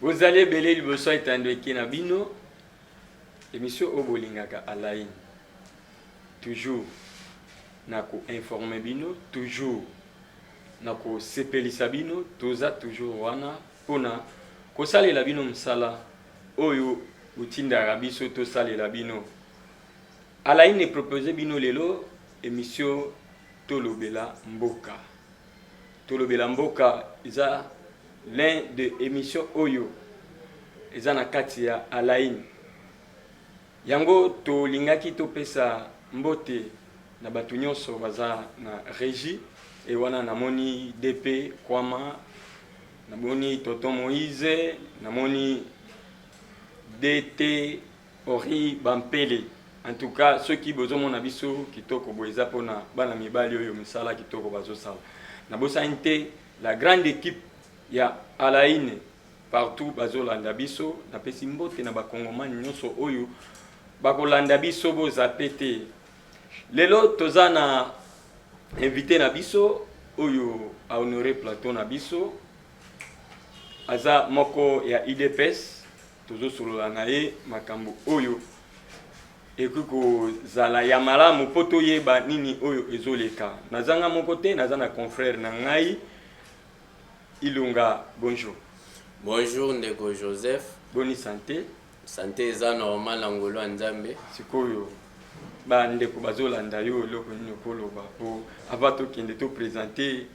Vous allez belé le besoin étendre qui na bino. Émission Obolingaka Alain. Toujours nako informer bino, toujours nako sepelisa bino, toza toujours wana pona ko salela bino msala oyo utinda biso to salela bino. Alain est proposé bino lelo émission Tolobela Mboka. Tolobela Mboka isa l'un de émissions oyo eza na kati ya Alain. Yango to lingaki to pesa mbote na batu nyonso baza na régie et wana namoni DP Kwama, namoni Tonton Moïse, namoni DT Ori Bampele. En tout cas, ceux qui besoin na biso kitoko boeza pona bana mibali oyo misala kitoko bazo sala. Na bosa inte la grande équipe ya Alain partout bazo landa biso na pesi mbote na bakongomani nyonso oyo bakolanda biso boza pete. Lelo toza na invité na biso oyo a honoré plateau na biso aza moko ya IDPS tozo solola na ye makambo oyo ekuko zala ya malamu poto yeba nini oyo ezoleka. Nazanga moko te naza na confrère na ngai Ilunga. Bonjour. Bonjour ndeko Joseph. Boni santé. Santé eza normal na ngolo ya Nzambe. Sikoyo ba ndeko bazolanda yo loko nini koloba po avant tokende to présenter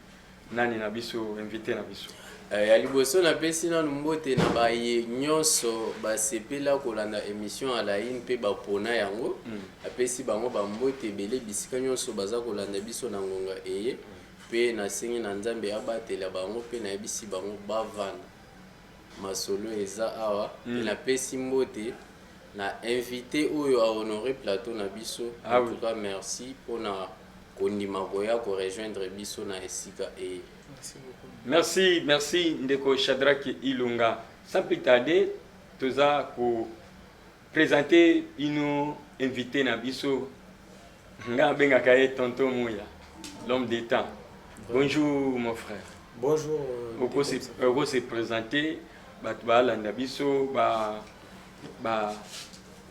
nani na biso invité na biso. Ya liboso na pesi na mbote na baye nyonso basepela kolanda émission Alain pe bapona yango. Apesi bango bambote ebele bisika nyonso baza kolanda biso na ngonga eye pe na sengi na Nzambe abatela bango pe na yebisi bango bavana masolo eza awa pe na pesi mbote na invité oyo a honoré plateau na biso. En tout cas merci pour na kondima koya ko rejoindre biso na esika e. Merci ndeko Shadrack Ilunga. Sans plus tarder, toza ko présenter ino invité na biso nga benga kaye Tonton Mouya, l'homme des temps. Bonjour mon frère. Bonjour. Oko se présenter batu balanda biso ba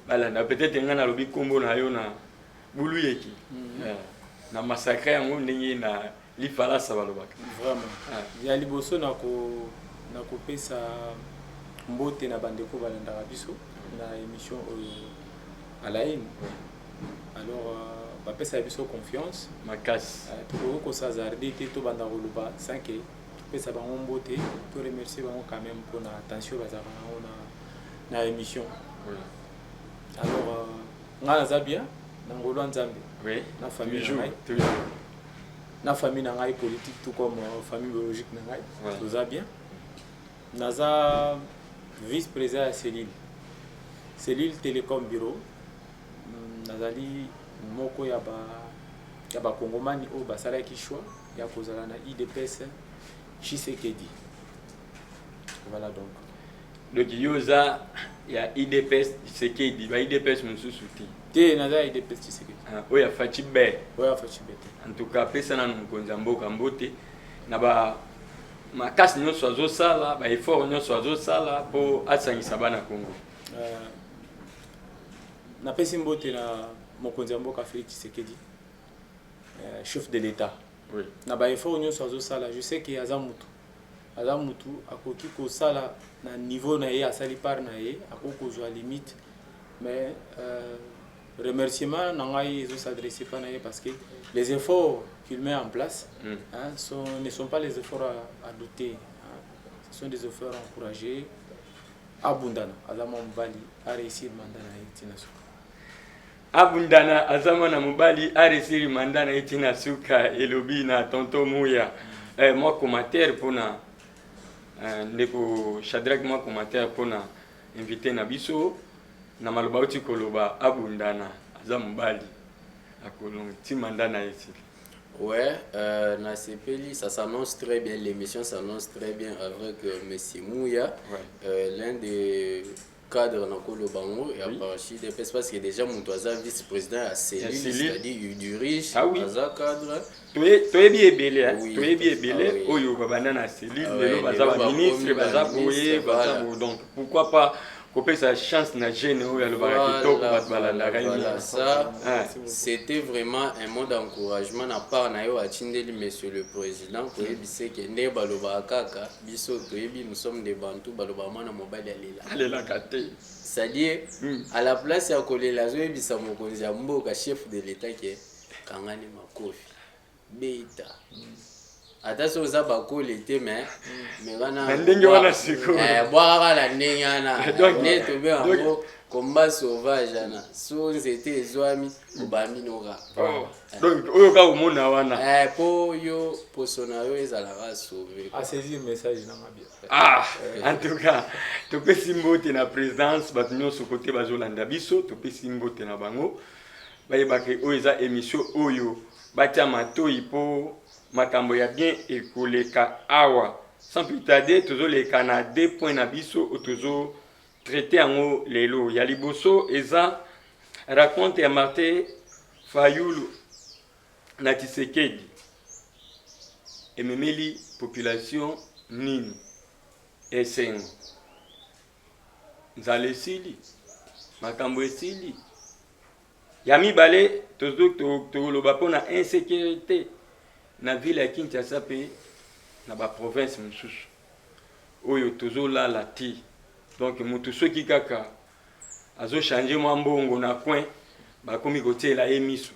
balanda peut-être ngana lobi kombo na yo na buluyeki. Na massacre yango ndenge na lifala sabalobaka. Vraiment. Ya liboso na ko pesa mbote na bandeko balanda biso na émission Alain. Alors ba pesa biso confiance makasi. To ko sazardi te to banda koluba sanke pesa bango mbote to remercier bango quand même pour na attention bazaka na émission. Alors ngana za bien na ngolo Nzambe. Oui, na famille toujours. Na famille na ngai politique tout comme famille biologique na ngai. Tout ça bien. Naza vice-président à Cellule Télécom Bureau. Nazali moko ya ba Kongomani o basala ki choix ya kozala na IDPS Tshisekedi. Voilà donc. Donc yoza ya IDPS Tshisekedi, ba IDPS mususu ti. Te naza IDPS Tshisekedi. Oya Fachibe. Oya Fachibe. En tout cas pesa na mukonza mboka mbote na ba makasi nyonso azosala ba effort nyonso azosala po asangisa bana Kongo. Na pesi mbote na mokonzi mboka Félix Tshisekedi, chef de l'État. Oui. Na ba effort nyonso azosala, je sais que azamutu akoki ko sala na niveau na ye asali par na ye akoko zo limite mais remerciement na ngai zo s'adresser pas na ye parce que les efforts qu'il met en place ne sont pas les efforts à douter, ce sont des efforts encouragés. Abundana azama mobali a réussir mandat na itina suka. Abundana azama na mobali a réussir mandat na itina suka elobi na Tonton Mouya. Moi commentaire pour na ndeko Shadrack, moi commentaire pour na invité na biso na maloba uti koloba abundana azama mobali akolong ti mandat na itina. Ouais, na CPLI, ça s'annonce très bien, l'émission s'annonce très bien avec Monsieur Mouya, l'un des cadre na kolo bango et à partir de parce que déjà mon vice-président à cellule c'est-à-dire il dirige à cadre toyebi ebele toyebi ebele oyo babanda na cellule lelo baza ba ministre baza boye baza donc pourquoi pas kopesa chance na jeune oyo alobaka kitoko bato balandaka ça c'était vraiment un mot d'encouragement na part na yo atindeli monsieur le président koyebise ke nde balobaka kaka biso toyebi nous sommes des bantous baloba mwana mobali alelaka te c'est-à-dire à la place ya kolela zoyebisa mokonzi ya mboka chef de l'état ke kangani makofi beita ata so za bakole te mais wana ndenge wana siko bwaka la ndenge wana ne to be ngo combat sauvage ana so nzete ezwami obami noka donc oyo ka omona wana po yo posona yo ezalaka sauver a saisir message na mabia en tout cas topesi mbote na présidence bato nyonso kote bazolanda biso topesi mbote na bango bayebake oyo eza émission oyo batia matoi po makambo ya bien ekoleka awa sans plus tarder tozoleka na 2 points na biso tozo traité yango lelo ya liboso eza raconte ya Martin Fayulu na Tshisekedi ememeli population nini esengo nzala esili makambo esili ya mibale toloba mpona insécurité na ville ya Kinshasa pe na ba province mosusu oyo tozolala ti donc mutu soki kaka azo changer mwa mbongo na coin bakomi kotiela ye miso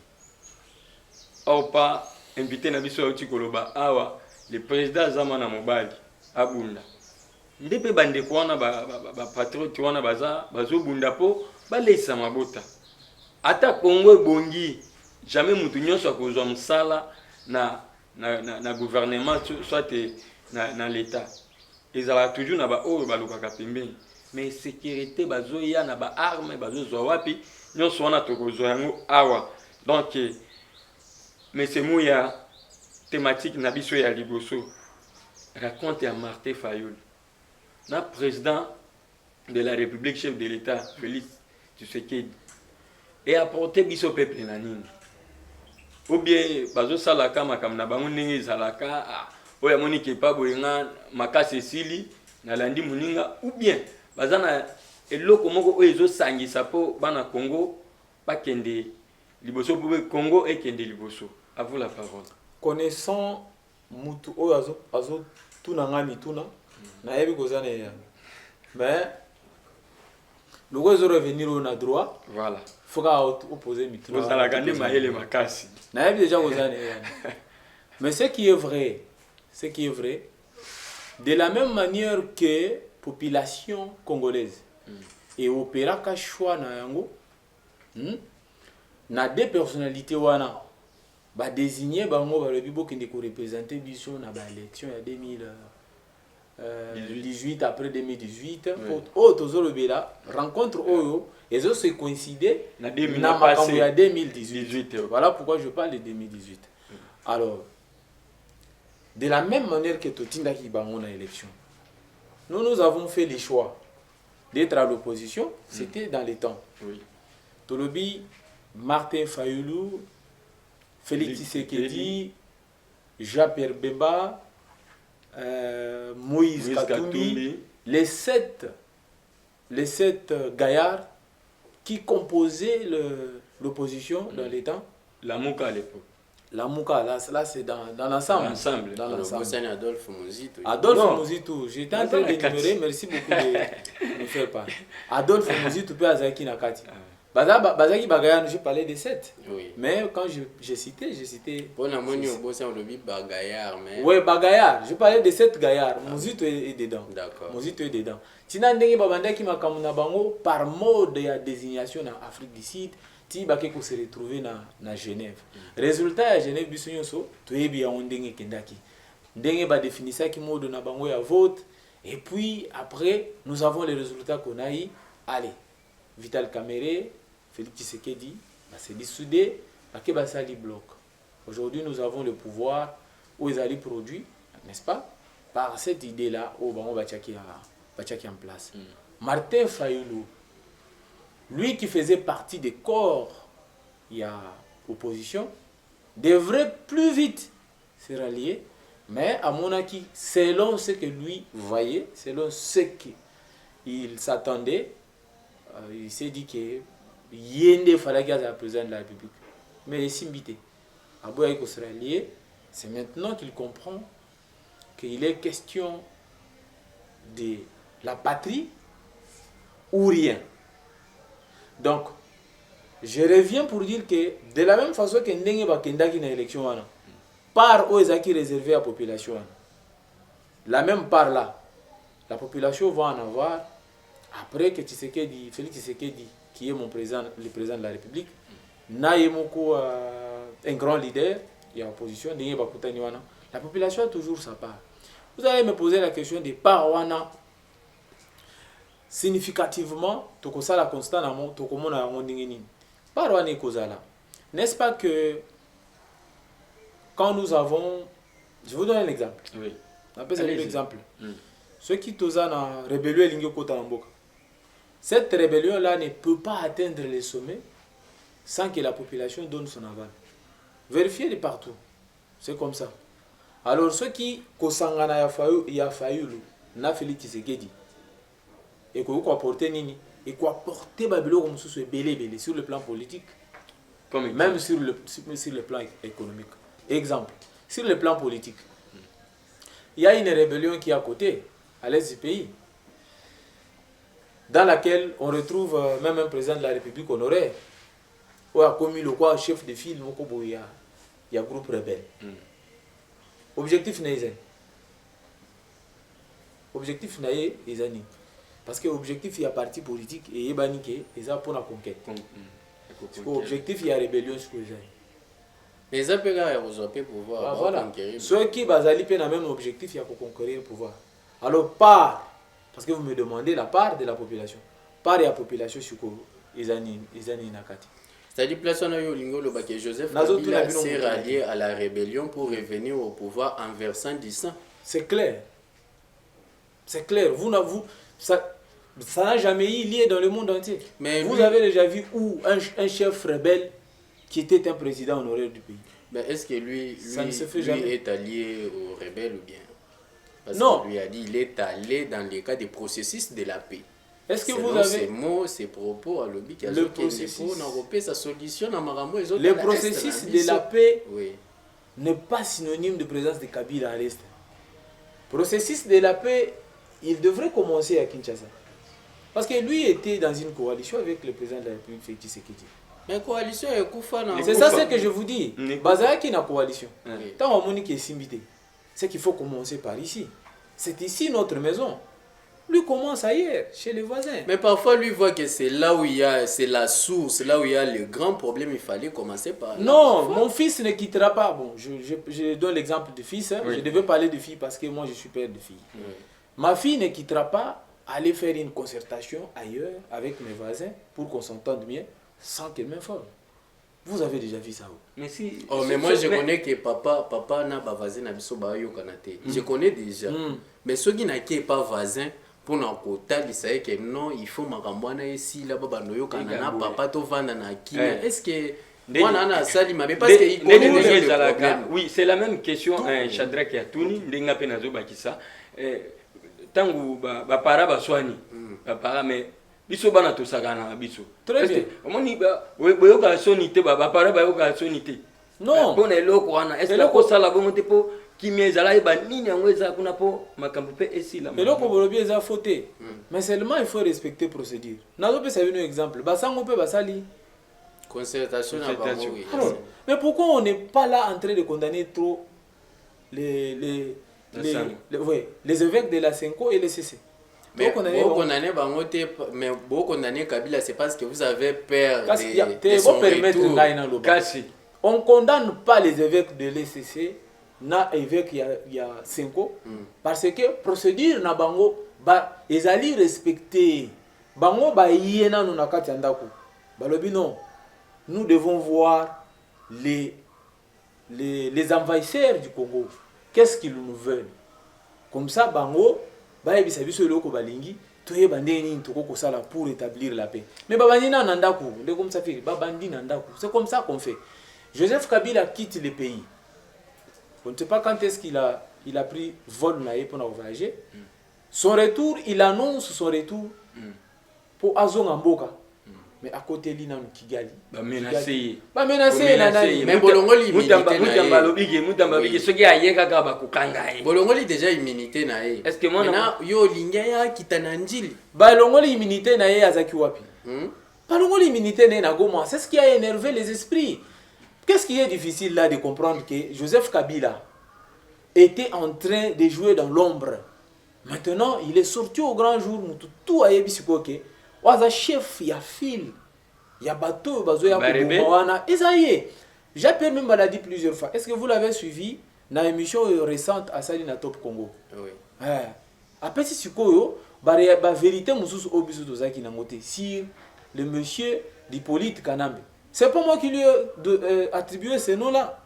or pas invité na biso auti koloba awa le président azama na mobali abunda nde pe bandeko wana ba patriote wana bazobunda po balesa mabota ata Congo ebongi jamais mutu nyonso akozwa msala na gouvernement soit na l'état ezala toujours na ba oyo balukaka pembeni mais sécurité bazoya na ba arme bazozwa wapi nyonso wana tokozwa yango awa donc mais Mouya thématique na biso ya liboso raconte ya Martin Fayulu na président de la République chef de l'État Félix Tshisekedi et apporter biso peuple na nini ou bien bazosalaka makambo na bango ndenge ezalaka oyo amoni kepa boyenga makasi esili na landi moninga ou bien baza na eloko moko oyo ezosangisa mpo bana Congo bakende liboso po Congo ekende liboso. À vous la parole. Connaissant mutu oyo azotuna nga mituna nayebi kozana ya mais loko ezo revenir na droit voilà foka opposer mituna vous allez gagner maele makasi nayebi déjà kozana ya mais ce qui est vrai de la même manière que population congolaise et opéra ka choix na yango na deux personnalités wana ba désigner bango ba lebi bokende ko représenter biso na ba élection ya 2018 après 2018 pour tozolobela rencontre oyo ezo se coïncider na makambo ya 2018. Voilà pourquoi je parle de 2018. Alors de la même manière que totindaki bango na élection, nous avons fait le choix d'être à l'opposition. C'était dans les temps. Oui. Tolobi, Martin Fayulu, Félix Tshisekedi, Jean-Pierre Bemba, Moïse Katumbi, les sept gaillards qui composaient l'opposition dans les temps. La Mouka à l'époque. La Mouka, là c'est dans l'ensemble. Dans l'ensemble. Adolphe Mouzito. Adolphe Mouzito, j'étais en train d'énumérer, merci beaucoup de me faire part. Adolphe Mouzito, puis Azaki Nakati. Bazaki Bagayano, j'ai parlé des 7. Oui. Mais quand j'ai cité. Bon, on le Bagayard, mais. Oui, Bagayard. Je parlais des 7 gaillards. Mouzito est dedans. D'accord. Mouzito est dedans. Tinandenge Babandaki Makamuna Bango, par mode de désignation en Afrique du Sud, Tibake ko se retrouver na Genève. Résultat à Genève, Bissonyoso, Toyebi ya Ondenge Kendaki. Ndenge ba définissa qui mode na Bango ya vote. Et puis après, nous avons les résultats qu'on a eu. Allez, Vital Kamere, Félix Tshisekedi, c'est dissoudé, Bakebasali bloc. Aujourd'hui, nous avons le pouvoir où ils allaient produire, n'est-ce pas? Par cette idée-là, au Bango Bachaki en place. Martin Fayulu, lui qui faisait partie des corps, il y a opposition, devrait plus vite se rallier, mais à mon avis, selon ce que lui voyait, selon ce qu'il s'attendait, il s'est dit que Yende fallait qu'il y ait le président de la République. Mais il s'est invité. Aboua se rallier, c'est maintenant qu'il comprend qu'il est question de la patrie ou rien. Donc, je reviens pour dire que de la même façon que Ndenge Bakendaki na élection, part aux acquis réservés à la population, la même part là, la population va en avoir après que Tshisekedi, Félix Tshisekedi, qui est mon président, le président de la République, Naïmoko, un grand leader, il y a opposition, la population a toujours sa part. Vous allez me poser la question des parts wana significativement, tokosa la constant na tokomona ngondingeni. Part wana ekozala. N'est-ce pas que quand nous avons, je vous donne un exemple. Oui. On appelle ça un exemple. Ceux qui toza na rébellion elingi kota mboka. Cette rébellion là ne peut pas atteindre les sommets sans que la population donne son aval. Vérifiez de partout. C'est comme ça. Alors ceux qui kosangana ya Fayulu na Félix Tshisekedi et ko apporter nini et ko apporter babilo mususu belé sur le plan politique, même sur le plan économique. Exemple, sur le plan politique, il y a une rébellion qui est à côté, à l'est du pays, dans laquelle on retrouve même un président de la République honoraire, ou a commis le quoi chef de file, il y a groupe rebelle. Objectif n'est objectif n'est parce que objectif il y a parti politique et il y a pour la conquête. Objectif il y a rébellion sur les gens. Mais ça peut pas pouvoir. Voilà. Ceux qui basent le même objectif il y a pour conquérir le pouvoir. Alors part, parce que vous me demandez la part de la population. Part de la population sur les années nakati. C'est-à-dire que Joseph Kabila s'est rallié à la rébellion pour revenir au pouvoir en versant du sang. C'est clair. C'est clair. Ça n'a jamais eu lieu dans le monde entier. Mais vous avez déjà vu où un chef rebelle qui était un président honoraire du pays. Mais est-ce que lui est allié aux rebelles ou bien? Parce non. Qu'il lui a dit qu'il est allé dans le cas des processus de la paix. Est-ce que vous avez ces mots, ces propos à l'objet qui a le processus sa solution dans le processus de la paix n'est pas synonyme de présence de Kabila à l'est. Le processus de la paix, il devrait commencer à Kinshasa. Parce que lui était dans une coalition avec le président de la République, Félix Tshisekedi. Mais coalition est Koufa. C'est ça ce que je vous dis. Bazaya qui est en coalition. Tant on qui est simbité, c'est qu'il faut commencer par ici. C'est ici notre maison. Lui commence ailleurs, chez les voisins. Mais parfois, lui voit que c'est là où il y a, c'est la source, là où il y a le grand problème, il fallait commencer par là. Non, mon fils ne quittera pas. Bon, je donne l'exemple de fils. Je devais parler de fille parce que moi, je suis père de fille. Ma fille ne quittera pas aller faire une concertation ailleurs avec mes voisins pour qu'on s'entende mieux sans qu'elle m'informe. Vous avez déjà vu ça? Mais si. Oh, mais moi, je connais que papa n'a pas voisin, je connais déjà. Mais ceux qui n'ont pas voisin, pour nous dire que non, il faut que ici là baba noyo kanana papa to vanda na kina. Est-ce que moi nana sali mabe parce que il connaît déjà le problème. Oui, c'est la même question un Shadrack ya Tuni ndenga pe nazo bakisa. Tangu ba para ba swani. Ba para mais biso bana to sakana biso. Très bien. Omoni ba boyoka sonité ba para ba yoka sonité. Non. Bon eloko wana. Est-ce que ko sala bon te po mais seulement il faut respecter la procédure. Nous avons un exemple. Concertation. Mais pourquoi on n'est pas là en train de condamner trop les évêques de la Senko et les CC? Mais vous condamnez Kabila, c'est parce que vous avez peur de son retour. On ne condamne pas les évêques de l'ECC na évêque il y a 5 ans parce que procédure na bango ba ezali respecté bango ba yena no nakati andako balobi non, nous devons voir les envahisseurs du Congo, qu'est-ce qu'ils nous veulent, comme ça bango ba ebisa biso eloko balingi toye bandeni toko sala pour établir la paix. Mais babandi na nandaku, ndeko msafiri, babandi nandaku. C'est comme ça qu'on fait. Joseph Kabila quitte le pays. On ne sait pas quand est-ce qu'il a pris vol naïe pour voyager. Son retour, il annonce son retour pour Azong Amboka. Mais à côté de l'Ina Kigali. Bah menacé. Bah menacé. Mais Bolongoli immunité Bolongoli déjà immunité naïe. Est-ce que moi yo lingaya kitananjili. Bolongoli immunité naïe azaki wapi. Bolongoli immunité naïe na Goma. C'est ce qui a énervé les esprits. Qu'est-ce qui est difficile là de comprendre que Joseph Kabila était en train de jouer dans l'ombre. Maintenant, il est sorti au grand jour, tout a été bisikoke. Waza chef, il y a fil, il y a bateau, il y a Boumawana. Et ça y est. J'ai même maladie plusieurs fois. Est-ce que vous l'avez suivi dans l'émission récente à Salina Top Congo? Oui. Après, si c'est quoi, la vérité, sur le monsieur d'Hippolyte Kanambe. C'est pas moi qui lui ai attribué ce nom-là.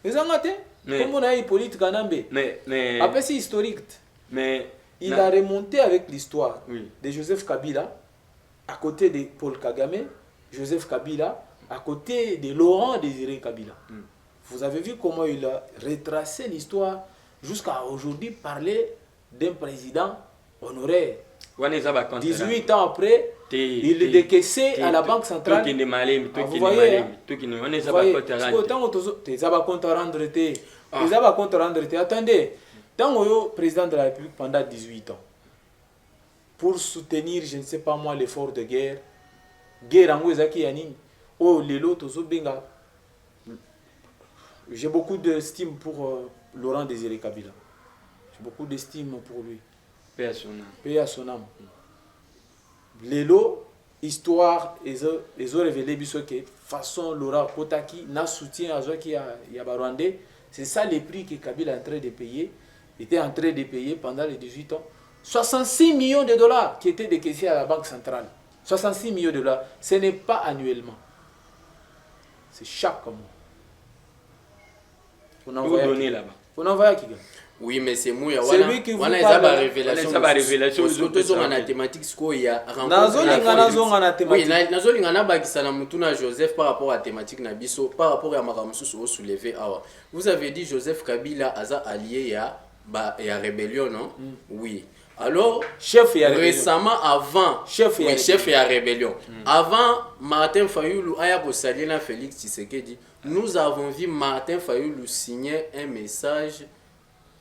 Vous en avez? Comme on a Hippolyte Kanambe. Mais après, c'est historique. Mais il a remonté avec l'histoire de Joseph Kabila à côté de Paul Kagame, Joseph Kabila à côté de Laurent Désiré Kabila. Vous avez vu comment il a retracé l'histoire jusqu'à aujourd'hui, parler d'un président honoraire. 18 ans après, il est décaissé à la Banque centrale. Vous voyez, attendez, tant que président de la République pendant 18 ans, pour soutenir, je ne sais pas moi, l'effort de guerre, j'ai beaucoup d'estime pour Laurent Désiré Kabila. J'ai beaucoup d'estime pour lui. Paix à son âme. Lélo, histoire, ils ont révélé que façon Laurent Kotaki n'a soutien à ceux qui y a Rwandais. C'est ça les prix que Kabila est en train de payer. Il était en train de payer pendant les 18 ans. 66 millions de dollars qui étaient décaissés à la Banque centrale. 66 millions de dollars. Ce n'est pas annuellement. C'est chaque mois. On envoie là-bas. On envoie à qui? Oui, mais c'est mouillé. C'est lui qui vous parle. On a révélation. On a révélation. On a thématique. Il y a oui, Joseph par rapport à thématique Nabiso, par rapport à Maramusu soulevé. Vous avez dit Joseph Kabila a allié à rébellion, non? Oui. Alors, récemment, avant, chef et à rébellion. Avant, Martin Fayoulou a salué Félix Tshisekedi. Nous avons vu Martin Fayoulou signer un message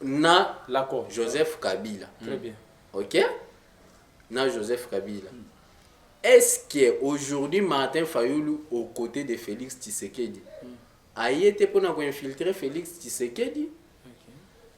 na Joseph Kabila. Très bien. Ok? Na Joseph Kabila. Est-ce qu'aujourd'hui, Martin Fayoulou, aux côtés de Félix Tshisekedi, a été pour infiltrer Félix Tshisekedi?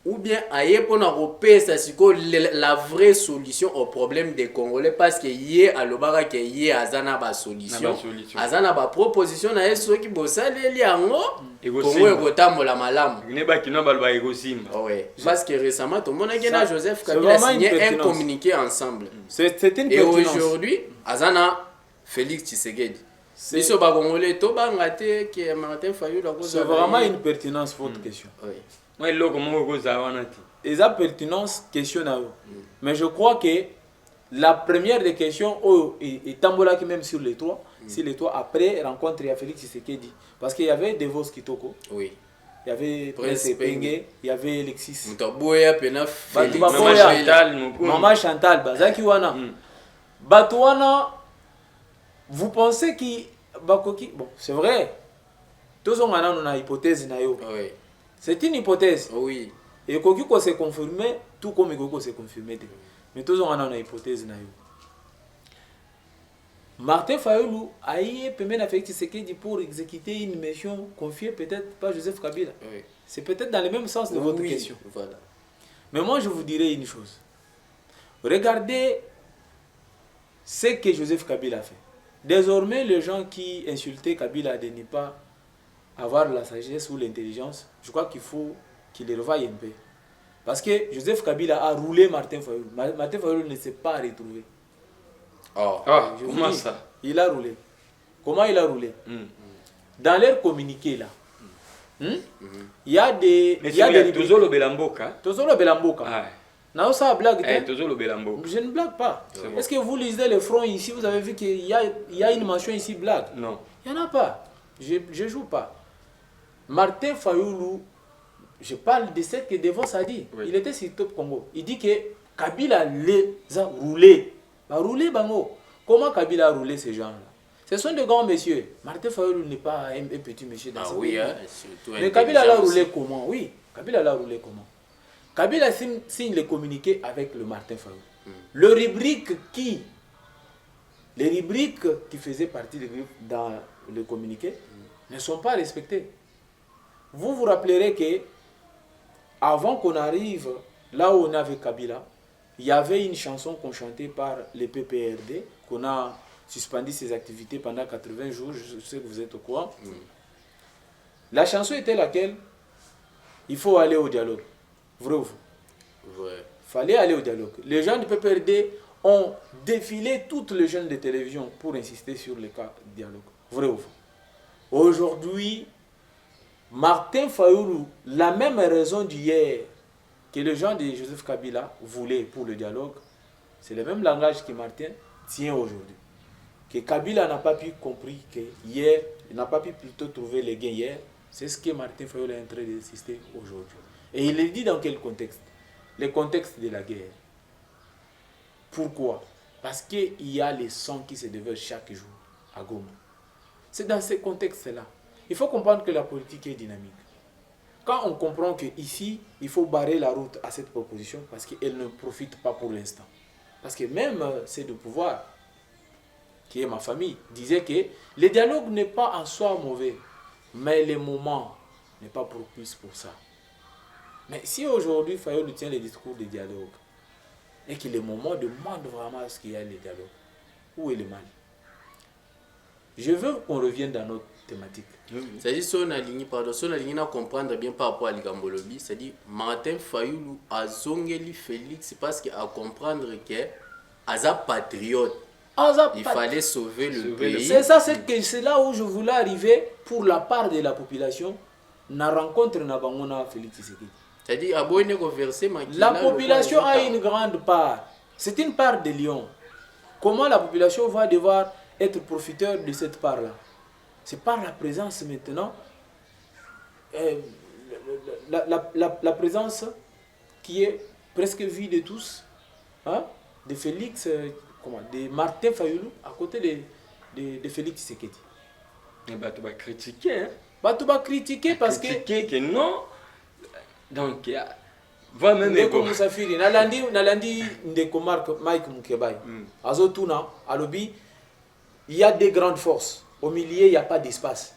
Ou bien aïe pour la vraie solution au problème des Congolais parce que yé à l'obara que yé azana ba solution azana ba proposition na yeso ki bosale liango Congo ekotambola malamu ne ba kino balba egosimba ouais parce que récemment tout le monde a gagné Joseph Kabila signé un communiqué ensemble c'était une et aujourd'hui azana Félix Tshisekedi biso ba Congolais to ba ngate que Martin Fayoulou c'est vraiment une pertinence votre question. Oui. Et la pertinence question à eux. Mais je crois que la première des questions est Tambola qui même sur les trois, si les trois après rencontre il y a Félix Tshisekedi parce qu'il y avait Devos Kitoko. Oui. Il y avait Prince Penge, il y avait Alexis. Maman Chantal, Bazaki Wana. Batouana, vous pensez qu'il Bakoki bon, c'est vrai. Tous on a une hypothèse na yo. Oui. C'est une hypothèse. Oui. Et Kokiko s'est confirmé, tout comme Kokiko s'est confirmé. Mais tous on a une hypothèse. Martin Fayoulou a eu permis à Félix Tshisekedi pour exécuter une mission confiée peut-être par Joseph Kabila. Oui. C'est peut-être dans le même sens de votre question. Voilà. Mais moi je vous dirais une chose. Regardez ce que Joseph Kabila a fait. Désormais, les gens qui insultaient Kabila de ne pas avoir la sagesse ou l'intelligence, je crois qu'il faut qu'il les revoie un peu. Parce que Joseph Kabila a roulé Martin Fayoulou. Martin Fayoulou ne s'est pas retrouvé. Comment ça? Il a roulé. Comment il a roulé? Dans leur communiqué là, il y a des... Mais il y a Tozolo Belamboka. Tozolo Belamboka. Non, ça blague. Je ne blague pas. Bon. Est-ce que vous lisez le front ici, vous avez vu qu'il y a une mention ici blague? Non. Il n'y en a pas. Je ne joue pas. Martin Fayoulou, je parle de ce que Devos a dit. Oui. Il était sur Top Congo. Il dit que Kabila les a roulés. Roulé, bango. Comment Kabila a roulé ces gens-là? Ce sont de grands messieurs. Martin Fayoulou n'est pas un petit monsieur dans ce oui, hein, mais Kabila l'a roulé comment? Oui, Kabila l'a roulé comment? Kabila signe les communiqués avec le Martin Fayoulou. Les rubriques qui faisaient partie dans le communiqué ne sont pas respectées. Vous vous rappellerez que avant qu'on arrive là où on avait Kabila, il y avait une chanson qu'on chantait par les PPRD, qu'on a suspendu ses activités pendant 80 jours, je sais que vous êtes au courant. La chanson était laquelle? Il faut aller au dialogue. Vrai ou faux? Ouais. Fallait aller au dialogue. Les gens du PPRD ont défilé toutes les chaînes de télévision pour insister sur le cas du dialogue. Vrai ou faux? Aujourd'hui, Martin Fayoulou, la même raison d'hier que les gens de Joseph Kabila voulaient pour le dialogue, c'est le même langage que Martin tient aujourd'hui. Que Kabila n'a pas pu comprendre que hier, il n'a pas pu plutôt trouver les gains hier, c'est ce que Martin Fayoulou est en train d'insister aujourd'hui. Et il le dit dans quel contexte? Le contexte de la guerre. Pourquoi? Parce qu'il y a les sangs qui se déversent chaque jour à Goma. C'est dans ce contexte-là. Il faut comprendre que la politique est dynamique. Quand on comprend qu'ici, il faut barrer la route à cette proposition parce qu'elle ne profite pas pour l'instant. Parce que même c'est de pouvoir, qui est ma famille, disait que le dialogue n'est pas en soi mauvais, mais le moment n'est pas propice pour ça. Mais si aujourd'hui Fayoulou tient les discours de dialogue et que le moment demande vraiment à ce qu'il y ait le dialogue, où est le mal? Je veux qu'on revienne dans notre thématique. C'est-à-dire, si on a ligne à comprendre bien par rapport à l'Igambolobi, c'est-à-dire, Martin Fayoulou a zongeli Félix parce qu'il a comprendre que Aza patriote. Il fallait sauver le pays. C'est ça, c'est là où je voulais arriver pour la part de la population. Na rencontre na bangona Félix Tshisekedi. C'est-à-dire, la population a une grande part. C'est une part de Lyon. Comment la population va devoir être profiteur de cette part-là? C'est par la présence maintenant, la présence qui est presque vue de tous, hein, de Félix, de Martin Fayoulou à côté de Félix Tshisekedi. Mais tu vas critiquer. Hein? Tu vas critiquer parce que non. Donc, va même Ndeko Moussafiri, Nalandi Ndeko Mike Moukebaye. Azotuna, Alobi, il y a des grandes forces. Au milieu, il n'y a pas d'espace.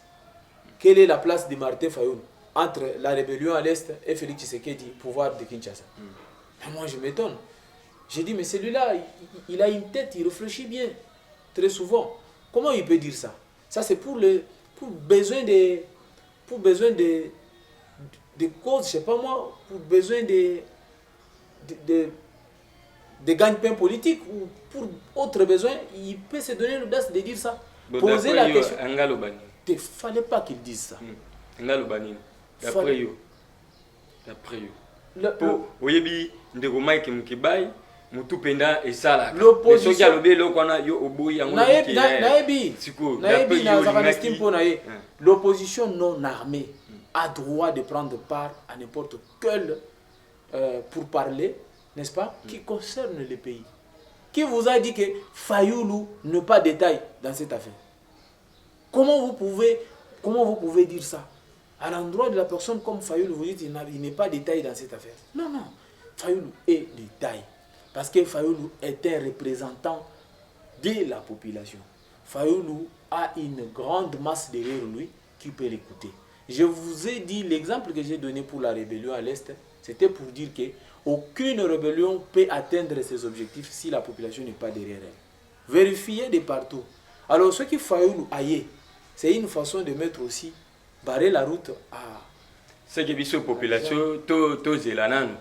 Quelle est la place de Martin Fayoulou entre la rébellion à l'Est et Félix Tshisekedi, pouvoir de Kinshasa? Moi, je m'étonne. J'ai dit, mais celui-là, il a une tête, il réfléchit bien, très souvent. Comment il peut dire ça? Ça, c'est pour besoin de causes, je ne sais pas moi, pour besoin de gagne-pain politique ou pour autre besoin, il peut se donner l'audace de dire ça. Poser la question. Il ne fallait pas qu'il dise ça. D'après eux. Oyebi ndeko Mike Moukebaye mutu penda esala. L'opposition non armée a droit de prendre part à n'importe quel pourparler, n'est-ce pas, qui concerne le pays. Qui vous a dit que Fayoulou ne pas détail dans cette affaire? Comment vous pouvez dire ça? À l'endroit de la personne comme Fayoulou, vous dites qu'il n'est pas détail dans cette affaire. Non, non. Fayoulou est détail. Parce que Fayoulou est un représentant de la population. Fayoulou a une grande masse derrière lui qui peut l'écouter. Je vous ai dit, l'exemple que j'ai donné pour la rébellion à l'Est, c'était pour dire qu'aucune rébellion peut atteindre ses objectifs si la population n'est pas derrière elle. Vérifiez de partout. Alors, ce qui Fayoulou aille, c'est une façon de mettre aussi, barrer la route à... C'est que la population, to zelanan,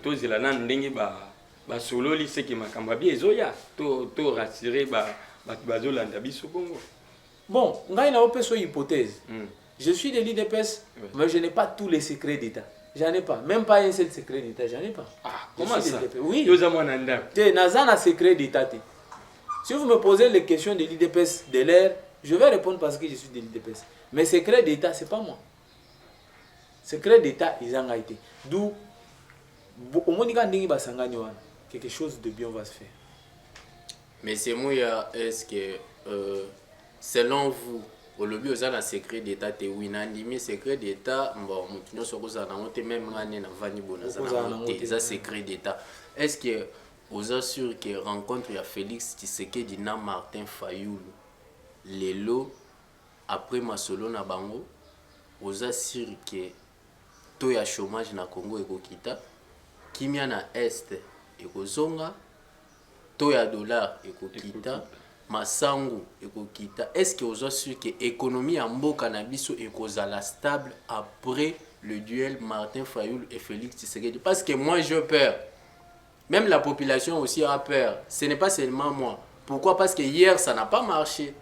ndenge ba sololi, c'est que ma kambabi ezoya, to rassurer ba zolanda biso Congo. Bon, ngai na ope so hypothèse. Je suis de l'IDPS, mais je n'ai pas tous les secrets d'État. J'en ai pas. Même pas un seul secret d'État, j'en ai pas. Ah, comment ça? Oui. Yo Nazan a secret d'État. Si vous me posez les questions de l'IDPS de l'air, je vais répondre parce que je suis de l'IDPS. Mais secret d'État, c'est pas moi. Secret d'État, ils ont été. D'où, au moins, quelque chose de bien va se faire. Mais c'est moi, est-ce que, selon vous, au lobby, vous avez un secret d'État, oui, mais secret d'État, bon, nous sommes même un secret d'État. Est-ce que vous êtes sûr que rencontre à Félix Tshisekedi na Martin Fayoulou, les lots, après ma solo na bango, vous êtes sûr que taux de chômage na Congo et Kokita, kimia na Est et Kozonga, taux de dollar et Kokita, masangu et Kokita. Est-ce que vous êtes sûr que l'économie en Mboka na biso est stable après le duel Martin Fayoulou et Félix Tshisekedi? Parce que moi j'ai peur. Même la population aussi a peur. Ce n'est pas seulement moi. Pourquoi? Parce que hier, ça n'a pas marché.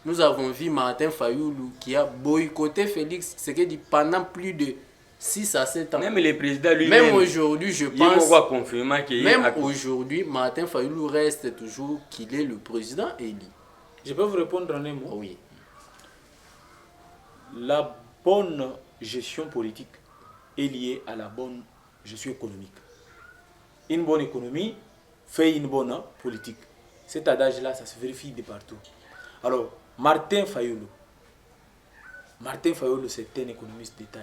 Nous avons vu Martin Fayoulou qui a boycotté Félix Tshisekedi pendant plus de 6 à 7 ans. Même le président lui-même. Même aujourd'hui, je pense. Même aujourd'hui, Martin Fayoulou reste toujours qu'il est le président élu. Je peux vous répondre en un mot? Oui. La bonne gestion politique est liée à la bonne gestion économique. Une bonne économie fait une bonne politique. Cet adage-là, ça se vérifie de partout. Alors, Martin Fayoulou, c'est un économiste d'État.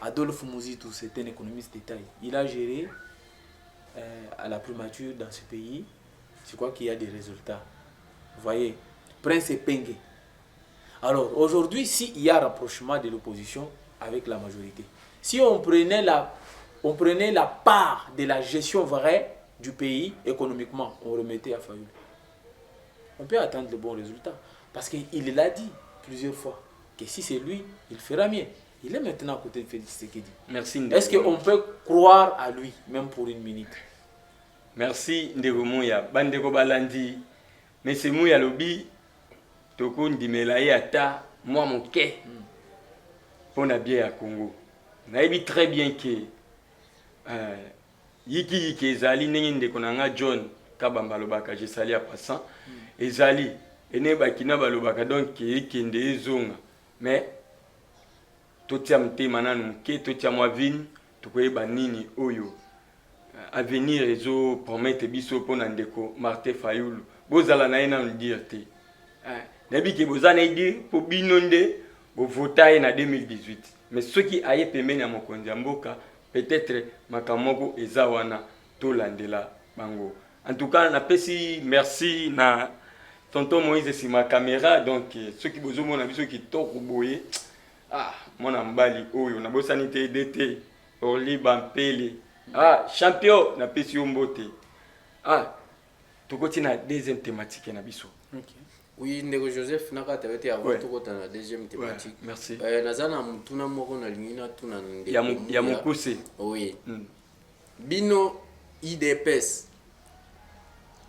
Adolphe Mouzitou, c'est un économiste d'État. Il a géré à la primature dans ce pays. Je crois qu'il y a des résultats. Vous voyez, Prince Pengue. Alors, aujourd'hui, s'il y a rapprochement de l'opposition avec la majorité, si on prenait la part de la gestion vraie du pays économiquement, on remettait à Fayoulou. On peut attendre de bons résultats. Parce qu'il l'a dit plusieurs fois, que si c'est lui, il fera mieux. Il est maintenant à côté de Félix Tshisekedi. Merci. Est-ce qu'on peut croire à lui, même pour une minute? Merci Ndeko Mouya. Bandeko Balandi. Mais c'est Mouya Lobi. Toko Ndimelaye ata moi mon quai. Pour la bière à Congo. On a vu très bien que Yiki ezali ndenge ndeko nanga John Kabamba lobaka je sali à passant ezali ene bakina balobaka donc ekende ezonga mais totia mtema nanu mke totia mwa vini tokoyeba nini oyo avenir ezo promettre biso pona ndeko Martin Fayoulou bozala na ena dire te nabi ke bozana idi po bino nde bo votaye na 2018 mais ceux qui aye pembeni ya mokonzi ya mboka peut-être makamoko ezawana tolandela bango. En tout cas, na pesi merci na tonton Moïse si ma caméra donc ceux qui besoin mon avis qui toko boye mon ambali oyo na bosanité DT Orly Bampele champion na pesi mbote tokoti na deuxième thématique na biso. OK. Oui, Ndeko Joseph nakata vete avant tokota na deuxième thématique. Merci. Nazana mutuna moko na lingina tuna ndeko. Ya mokuse. Oui. Bino IDPS.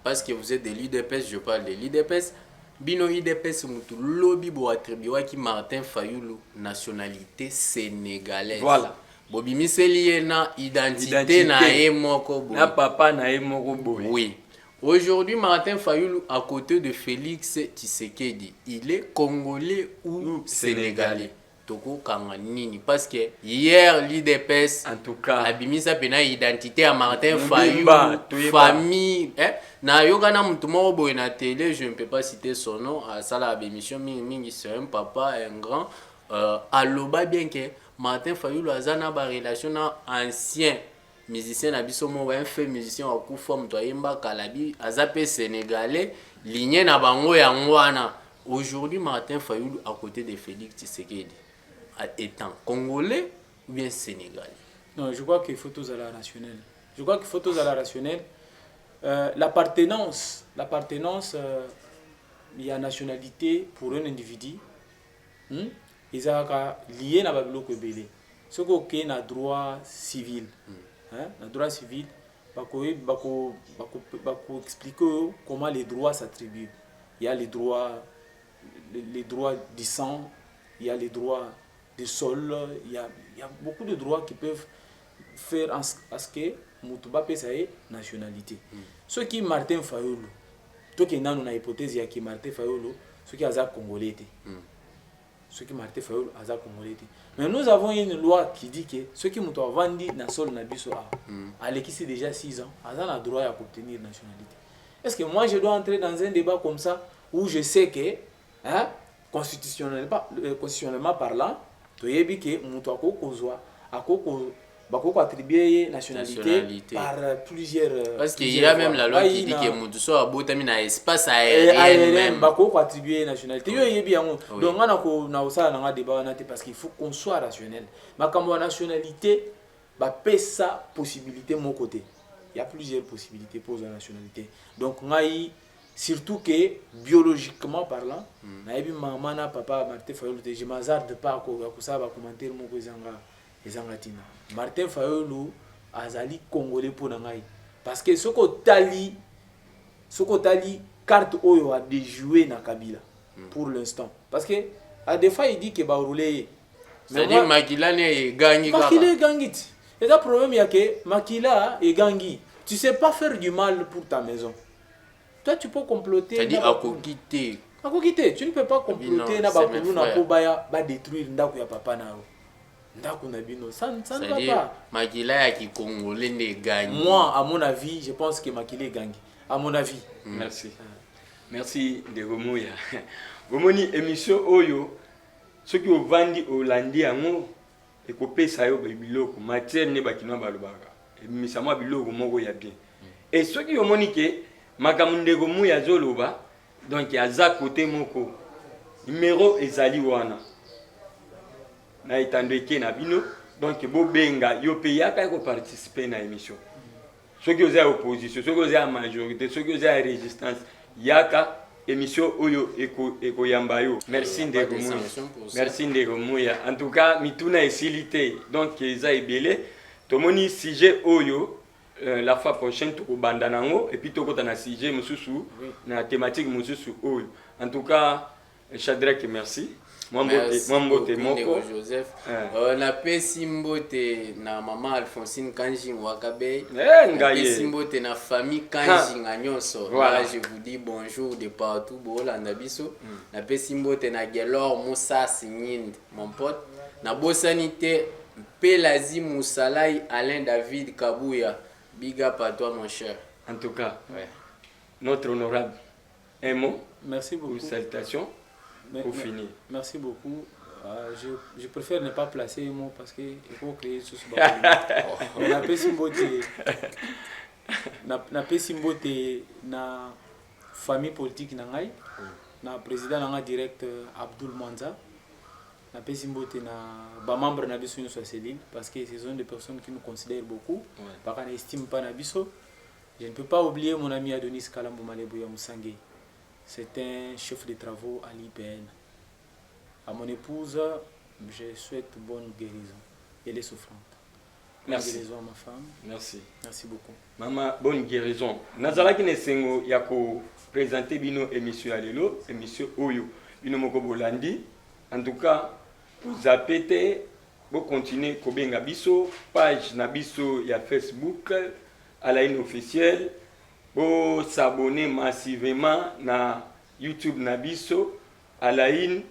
Parce que vous êtes de l'IDPS, je parle de l'IDPS. Bino IDPS mutu lobby bo attribué qui Martin Fayoulou nationalité sénégalaise. Voilà. Bobi miseli na identité na moko boy. Na papa na moko boy. Oui. Aujourd'hui, Martin Fayoulou, à côté de Félix Tshisekedi, il est congolais ou sénégalais? Toko Kanganini. Parce que hier, l'IDPS, en tout cas, a mis sa identité à Martin Fayoulou, famille. Na yogana mutumo boy na télé, je ne peux pas citer son nom, à ça la émission mingi c'est un papa, un grand. Aloba bien que Martin Fayoulou a zana ba relation na ancien musicien na biso mo un fait musicien wa ku forme to yemba kalabi azape sénégalais ligné na bango ya ngwana. Aujourd'hui Martin Fayoulou à côté de Félix Tshisekedi étant congolais ou bien sénégalais? Non, je crois qu'il faut tous à la rationnelle. Je crois qu'il faut tous à la rationnelle. L'appartenance, il y a nationalité pour un individu. Ils sont liés à Babiloko Belé. Ce qui est un droit civil. Le droit civil, il faut expliquer comment les droits s'attribuent. Il y a les droits du sang, il y a les droits de sol, il y a beaucoup de droits qui peuvent faire à ce que Moutouba paie sa nationalité. Ce qui Martin Fayulu, toi qui es dans une hypothèse, il y a qui Martin Fayulu, ce qui est congolais. Ce qui Martin Fayulu est congolais. Mais nous avons une loi qui dit que ceux qui Moutouba vendent dans le sol Nabiso à l'équipe déjà 6 ans, ils ont le droit à obtenir la nationalité. Est-ce que moi je dois entrer dans un débat comme ça où je sais que, hein, constitutionnellement parlant, tu as dit que Moutouba a attribué la nationalité par plusieurs. Parce qu'il y a même la loi qui dit que Moutouba a beau espace aérien même. Bako a attribué la nationalité. Donc on a un débat parce qu'il faut qu'on soit rationnel. Mais comme la nationalité, ça possibilité de mon côté. Il y a plusieurs possibilités pour la nationalité. Donc surtout que biologiquement parlant, maman, papa, Martin Fayulu, je ne m'hazarde pas à commenter mon cousin. Martin Fayulu azali congolais pour nangai parce que ce que tali carte oyo a déjoué na Kabila pour l'instant parce que à des fois il dit que ba rouler c'est-à-dire Makila ne gangi Makila gangi et le problème il y a que Makila est gangi tu sais pas faire du mal pour ta maison toi tu peux comploter c'est-à-dire akokité tu ne peux pas comploter na ba kulu na ko ba détruire ndako ya papa na ça ne va pas. Makila qui congolais ne gagne. Moi, à mon avis, je pense que Makila gagne. À mon avis. Merci. Merci de Romouya. Romoni émission Oyo, ceux qui ont vendu au Landi Amo, et coupé ça yo biloko, matière ne bakino balobaka. Et misama biloko moko ya bien. Et ceux qui ont moniqué, Makamunde Romouya Zoloba, donc il y a za côté moko. Numéro ezali wana. Na itandeke na bino donc bobenga yo payaka ko participer na émission ceux qui ont opposition ceux qui ont majorité ceux qui ont résistance yaka émission oyo eko yambayo merci Ndegomouya merci Ndegomouya en tout cas mituna esilité donc eza ebele tomoni sujet oyo la fois prochaine to banda nango et puis to kota na sujet mususu na thématique mususu oyo en tout cas Shadrack merci. Mwambote moko Joseph na pesi mbote na maman Alphonsine Kanji Wakabe na pesi mbote na famille Kanji nyonso là je vous dis bonjour de partout bolanda biso na pesi mbote na Gelor Moussa Signinde mon pote na bosanité Pelazi Moussalai Alain David Kabouya big up à toi mon cher en tout cas notre honorable un mot merci beaucoup salutations. Pour finir. Merci beaucoup. Je préfère ne pas placer un mot parce qu'il faut créer ce na pesimbote na famille politique nangai na président nanga direct Abdoul Manza na pesimbote na ba membre na biso sur cellule parce que ce sont des personnes qui nous considèrent beaucoup parce qu'on n'estime pas na biso. Je ne peux pas oublier mon ami Adonis Kalambo Maleboya Moussangé. C'est un chef de travaux à l'IPN. À mon épouse, je souhaite bonne guérison. Elle est souffrante. Merci. Bonne guérison à ma femme. Merci. Merci beaucoup. Maman, bonne guérison. Nazalaki nesengo yako présenter bino émission alelo, émission Oyo. Bino moko bolandi. En tout cas, vous appétez, vous continuez kobenga biso, page na biso ya Facebook, à la ligne officielle. Pour s'abonner massivement na YouTube Nabiso Alain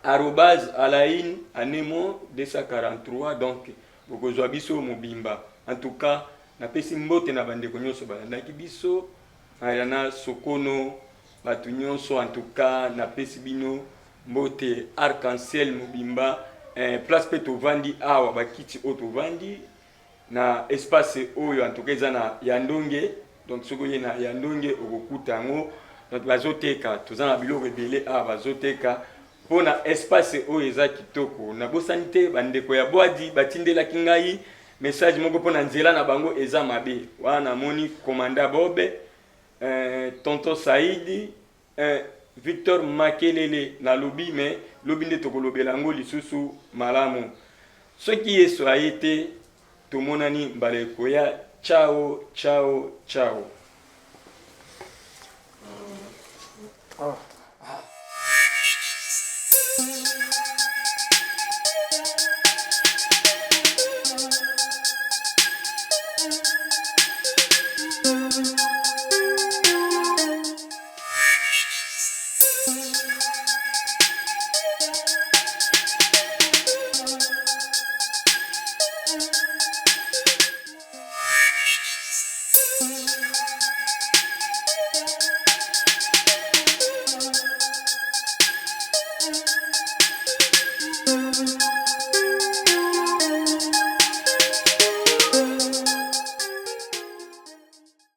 @Alain Anemo 243 donc bokozwa biso mobimba en tout cas na pesi mbote na bande konyoso balandaki biso na sokono batu nyonso en tout cas na pesi bino mbote arc-en-ciel mobimba place pe tovandi awa bakiti o tovandi na espace oyo en tout cas eza na Yandonge. Donc ce que na Yandonge okukuta ngo donc bazoteka tozana biloko ebele bazoteka pona espace oyo eza kitoko na bosanité bandeko ya boadi batindelaki ngai message moko pona nzela na bango eza mabe wana moni commanda Bobe tonton Saidi Victor Makelele na lobi mais lobi nde tokolobela ngo lisusu malamu ce qui est soyete tomonani baleko ya ciao, ciao, ciao.